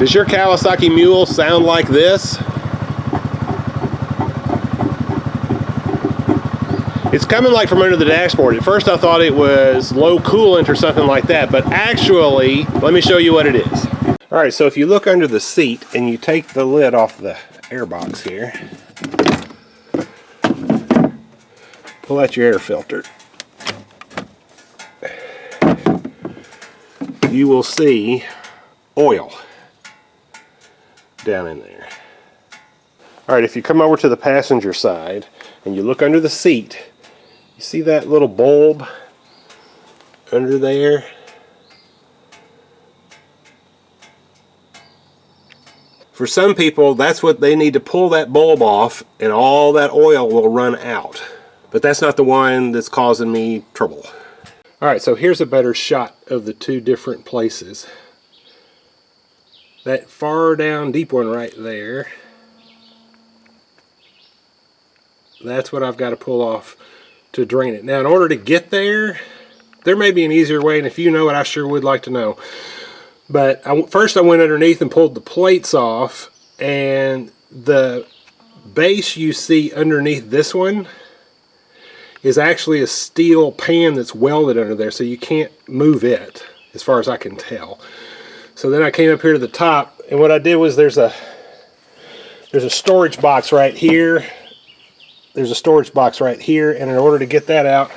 Does your Kawasaki Mule sound like this? It's coming like from under the dashboard. At first I thought it was low coolant or something like that, but actually, let me show you what it is. Alright, so if you look under the seat and you take the lid off the air box here, pull out your air filter, you will see oil down in there. Alright, if you come over to the passenger side and you look under the seat, you see that little bulb under there? For some people, that's what they need to pull that bulb off and all that oil will run out. But that's not the one that's causing me trouble. Alright, so here's a better shot of the two different places. That far down deep one right there, that's what I've got to pull off to drain it. Now in order to get there, there may be an easier way, and if you know it, I sure would like to know. But first I went underneath and pulled the plates off, and the base you see underneath this one is actually a steel pan that's welded under there, so you can't move it as far as I can tell. So then I came up here to the top, and what I did was there's a storage box right here. There's a storage box right here, and in order to get that out,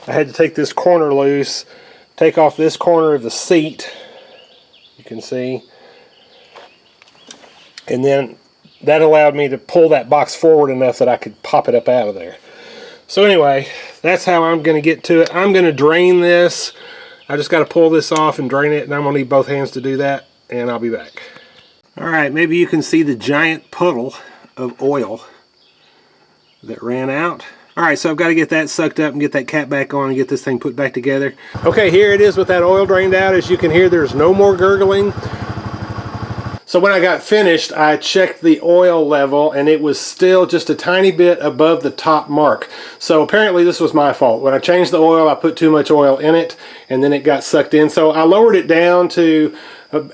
I had to take this corner loose, take off this corner of the seat, you can see, and then that allowed me to pull that box forward enough that I could pop it up out of there. So anyway, that's how I'm going to get to it. I'm going to drain this. I just got to pull this off and drain it, and I'm going to need both hands to do that, and I'll be back. Alright, maybe you can see the giant puddle of oil that ran out. Alright, so I've got to get that sucked up and get that cap back on and get this thing put back together. Okay, here it is with that oil drained out. As you can hear, there's no more gurgling. So when I got finished, I checked the oil level and it was still just a tiny bit above the top mark. So apparently this was my fault. When I changed the oil, I put too much oil in it and then it got sucked in. So I lowered it down to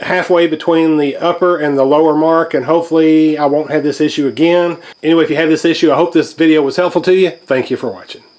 halfway between the upper and the lower mark, and hopefully I won't have this issue again. Anyway, if you have this issue, I hope this video was helpful to you. Thank you for watching.